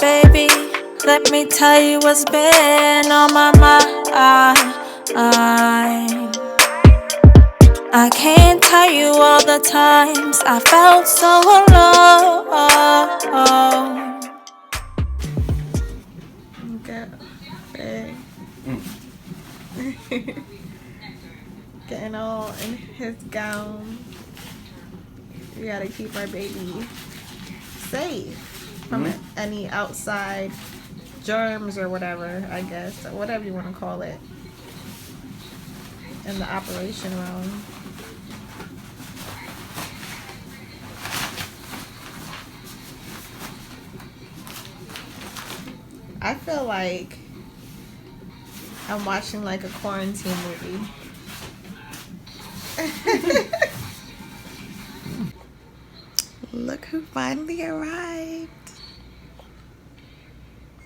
baby. Let me tell you what's been on my mind. I can't tell you all the times I felt so alone. Get big. Getting all in his gown. We gotta keep our baby safe from any outside germs or whatever, I guess, or whatever you want to call it, in the operation room. I feel like I'm watching like a quarantine movie. Look who finally arrived.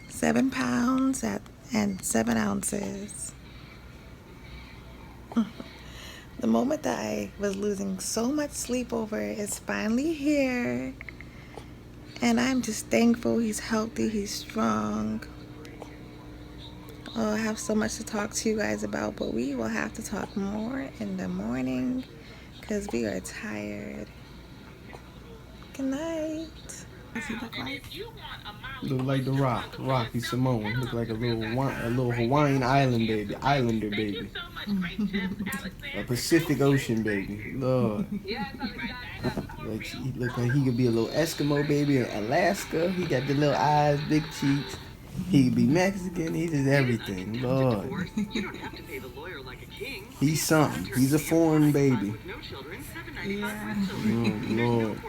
7 pounds and 7 ounces. The moment that I was losing so much sleep over is finally here. And I'm just thankful he's healthy, he's strong. Oh, I have so much to talk to you guys about, but we will have to talk more in the morning because we are tired. Good night. What does he look like? Look like the Rocky Simone. Look like a little Hawaiian Islander baby. A Pacific Ocean baby. Lord. Like he look like he could be a little Eskimo baby in Alaska. He got the little eyes, big cheeks. He could be Mexican. He does everything. Lord. He's something. He's a foreign baby. Yeah. Oh, Lord.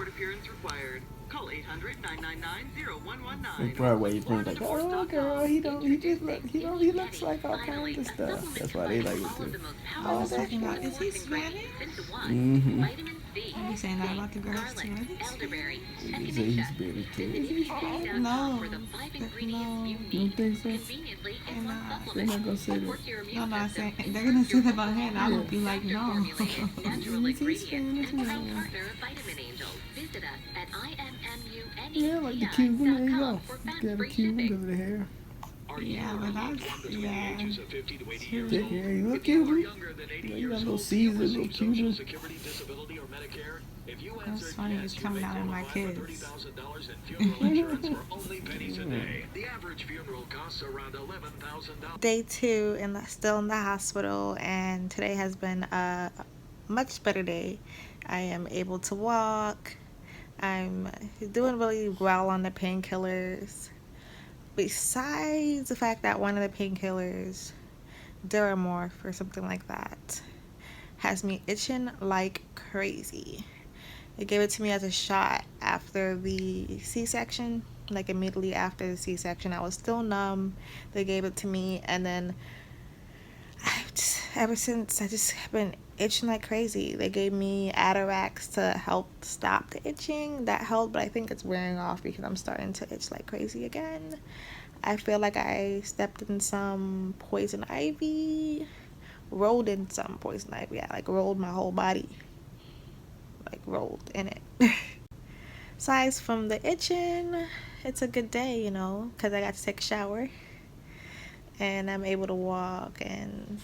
That's probably why your friends like, oh girl, he looks like all kinds of stuff. That's why they like it too. I was talking about, is he Spanish? Mm-hmm. I be saying that about the girls too. They say he's Spanish too. Is he Spanish? No. You don't think so? They're not gonna say that. No, I'm not saying they're gonna say that about him. And I would be like, no. Is he Spanish? Yeah, like the Cuban. There you go. He's got a Cuban because of the hair. Yeah, but that's, yeah. Yeah, you look Cuban. Yeah, you got a little Caesar, a little Cuban. That's funny, it's coming out of my kids. Day 2 and still in the hospital, and today has been a much better day. I am able to walk. I'm doing really well on the painkillers. Besides the fact that one of the painkillers, Duramorph or something like that, has me itching like crazy. They gave it to me as a shot after the C-section. Like immediately after the C-section, I was still numb. They gave it to me, and then ever since, I just been itching like crazy. They gave me Atarax to help stop the itching. That helped, but I think it's wearing off because I'm starting to itch like crazy again. I feel like I stepped in some poison ivy, rolled in some poison ivy. I like rolled my whole body, like rolled in it. Aside from the itching, it's a good day, you know, because I got to take a shower and I'm able to walk, and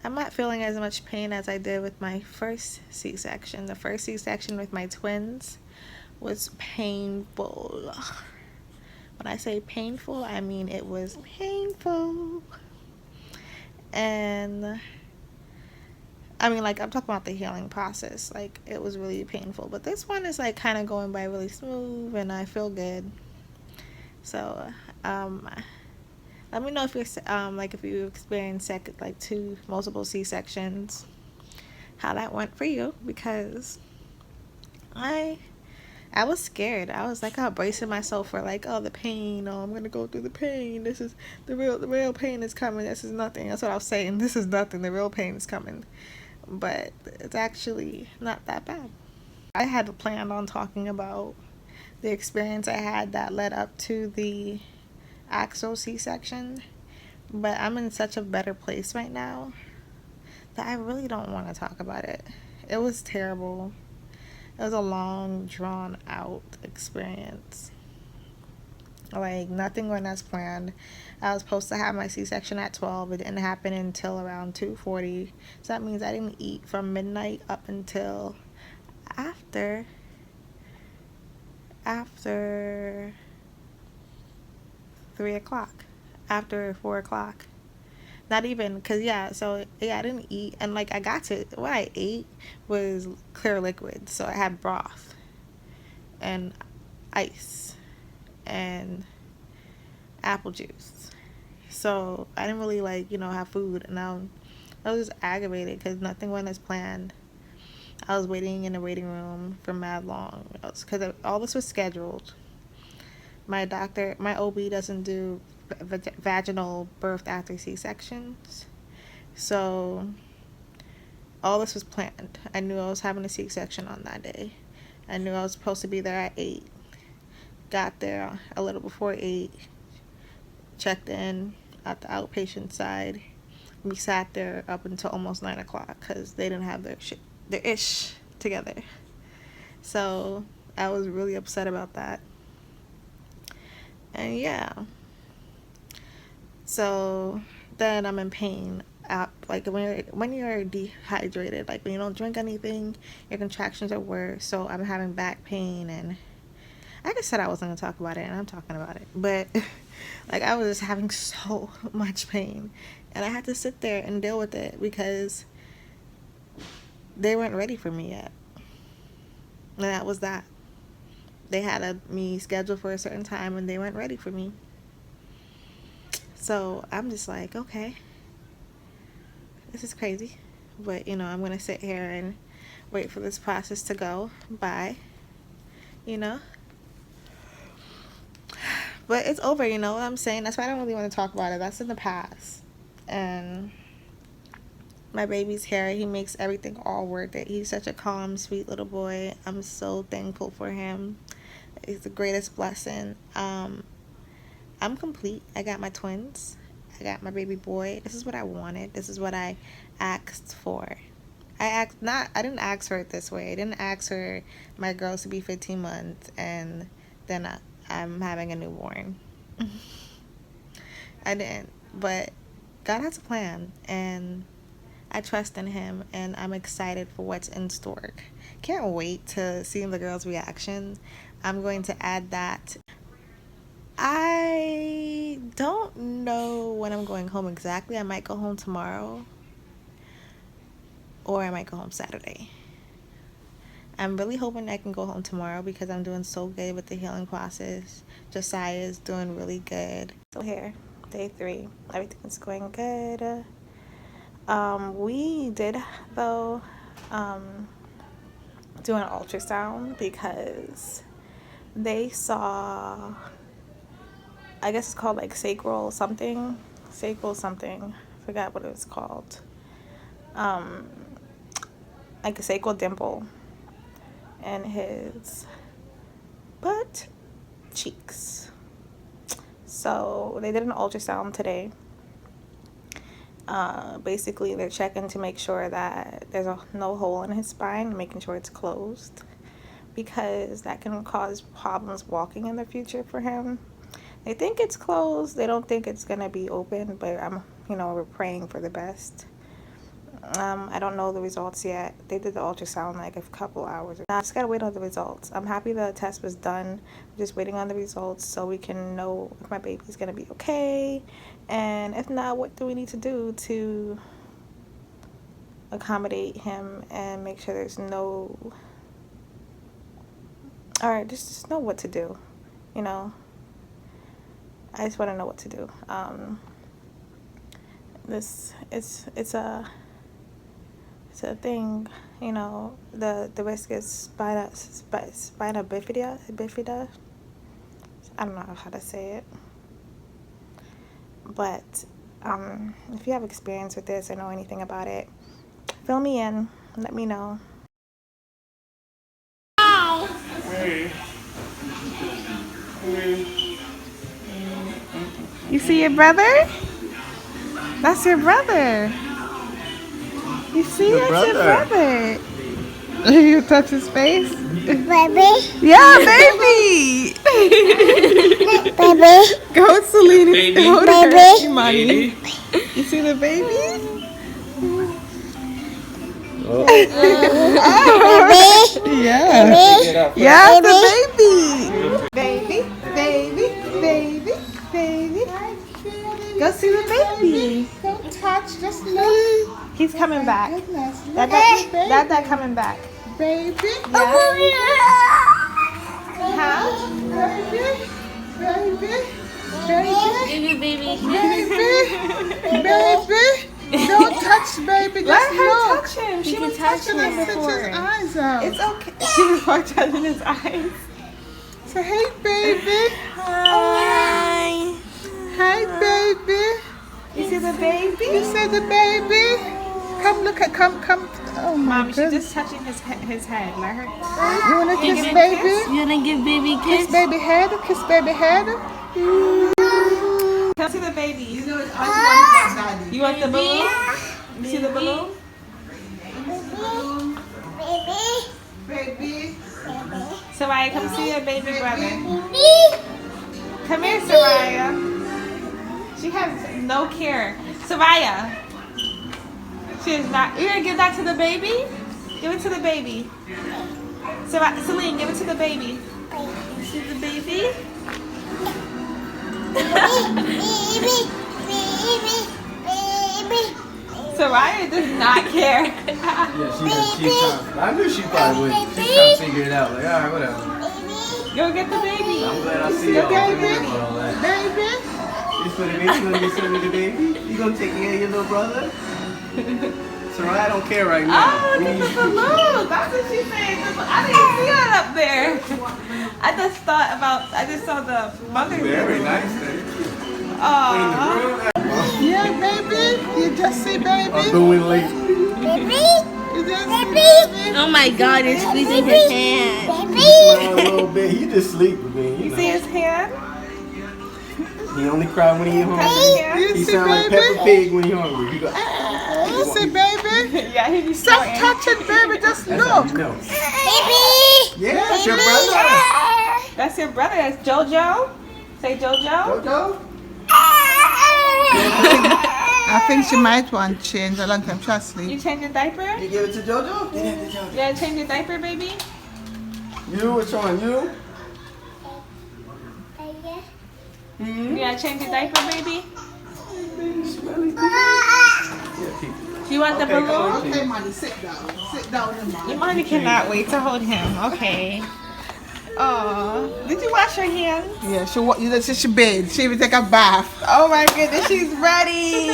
I'm not feeling as much pain as I did with my first C-section. The first C-section with my twins was painful. When I say painful, I mean it was painful. And I mean, like, I'm talking about the healing process. Like, it was really painful. But this one is, like, kind of going by really smooth, and I feel good. So, let me know if you're, like, if you experienced, like, 2 multiple C-sections, how that went for you. Because I was scared. I was, like, bracing myself for, like, oh, the pain. Oh, I'm going to go through the pain. This is, the real pain is coming. This is nothing. That's what I was saying. This is nothing. The real pain is coming. But it's actually not that bad. I had planned on talking about the experience I had that led up to the actual C-section, but I'm in such a better place right now that I really don't want to talk about it. It was terrible. It was a long, drawn out experience. Like, nothing went as planned. I was supposed to have my C-section at 12. It didn't happen until around 2:40. So that means I didn't eat from midnight up until after after 3 o'clock, after 4 o'clock. Not even, because, I didn't eat. And, like, what I ate was clear liquid. So I had broth and ice and apple juice. So I didn't really, like, have food. And I was just aggravated because nothing went as planned. I was waiting in the waiting room for mad long because all this was scheduled. My OB doesn't do vaginal birth after C-sections. So all this was planned. I knew I was having a C-section on that day. I knew I was supposed to be there at 8. Got there a little before 8. Checked in at the outpatient side. We sat there up until almost 9 o'clock because they didn't have their ish together. So I was really upset about that. And yeah. So then I'm in pain. Like when you're dehydrated, like when you don't drink anything, your contractions are worse. So I'm having back pain, and I just said I wasn't gonna talk about it, and I'm talking about it. But like, I was just having so much pain, and I had to sit there and deal with it because they weren't ready for me yet. And that was that. They had me scheduled for a certain time, and they weren't ready for me. So I'm just like, okay, this is crazy. But, I'm going to sit here and wait for this process to go by, But it's over, you know what I'm saying? That's why I don't really want to talk about it. That's in the past. And my baby's here. He makes everything all worth it. He's such a calm, sweet little boy. I'm so thankful for him. He's the greatest blessing. I'm complete. I got my twins. I got my baby boy. This is what I wanted. This is what I asked for. I didn't ask for it this way. I didn't ask for my girls to be 15 months and then I'm having a newborn. I didn't. But God has a plan, and I trust in him, and I'm excited for what's in store. Can't wait to see the girls' reaction. I'm going to add that. I don't know when I'm going home exactly. I might go home tomorrow, or I might go home Saturday. I'm really hoping I can go home tomorrow because I'm doing so good with the healing process. Josiah's doing really good. So here, day 3. Everything's going good. We did, though, do an ultrasound because they saw, I guess it's called like sacral something. Forgot what it was called. Like a sacral dimple in his butt cheeks. So they did an ultrasound today. Basically, they're checking to make sure that there's no hole in his spine, making sure it's closed, because that can cause problems walking in the future for him. They think it's closed. They don't think it's gonna be open, but we're praying for the best. I don't know the results yet. They did the ultrasound like a couple hours. I just gotta wait on the results. I'm happy the test was done. I'm just waiting on the results so we can know if my baby's gonna be okay, and if not, what do we need to do to accommodate him and make sure there's no, or just know what to do. I just want to know what to do. It's a thing, the risk is spina bifida. I don't know how to say it. But if you have experience with this or know anything about it, fill me in. Let me know. Hey. You see your brother? That's your brother. You see, that's your brother. You touch his face? Baby? Yeah, baby! Baby? Baby. It would hurt you, Money. Baby. You see the baby? Oh. Yeah. Yeah, the baby. Baby, baby, baby, baby. Go see the baby. Don't touch, just look. He's coming back. Goodness, look That at the that coming back. baby. Huh? Baby, baby, baby, Baby. baby. Don't touch baby, just Let her look. touch him. She You can was touch touching him him Touch before. his eyes out. It's okay. She was touching his eyes. Say, hey baby. Hi. Hi baby. You see the baby? You say the baby. Come look at, come. Oh my Mommy, she's goodness. just touching his head. Let her. You wanna Can you kiss give him a baby? You wanna give baby a Kiss kiss? baby head, kiss baby head. Come see the baby. You know, I want that, Daddy. You want the balloon? You see the balloon? Baby. Soraya, come see your baby brother. Come here, Soraya. She has no care. Soraya. She is not. You're gonna give that to the baby? Give it to the baby. Celine, give it to the baby. You see the baby? Soraya does not care. I knew she probably would. She's trying to figure it out. Like, alright, whatever. Go get the baby. I'm glad I see y'all. Baby. All that. Baby. This for the baby. You gonna get some of the baby? You gonna take care of your little brother? Soraya don't care right now. Oh, look at the balloon. That's what she's saying. I didn't see it up there. I just saw the mother. Very nice. Then. Aww. Yeah, baby. You just see baby. I'm doing late. You just see baby. Oh my god, you're squeezing his hand. Smile a little bit. He just sleeping, man. You see his hand? He only cry when he hungry. You He see sound like baby. Peppa Pig when he hungry. He go, ah. You see baby. Yeah, he be Stop snorting. touching baby, just That's how look. you know. Yeah, that's your brother. That's your brother. That's JoJo. Say JoJo. Jojo? I think she might want to change a long time. She'll sleep. You change your diaper? You give it to Jojo? Give it to Jojo. You gotta change your diaper, baby? You, which one? You? You gotta change your diaper, baby? Yeah, keep it. You want the Okay, come balloon? on, Okay, Money, sit down. Sit down, Money. Your mommy cannot wait to hold him. Okay. Oh, did you wash your hands? Yeah, she bathed. She will take a bath. Oh my goodness, she's ready.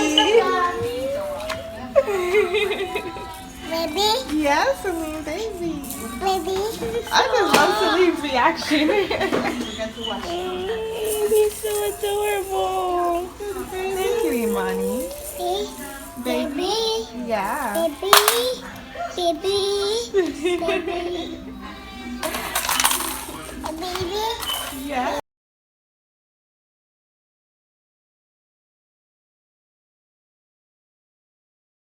Baby, Yes, Celine, baby. baby. I just love Celine's reaction. He's so adorable. Thank you, Imani. Baby, Yeah. baby, baby, baby. Yeah.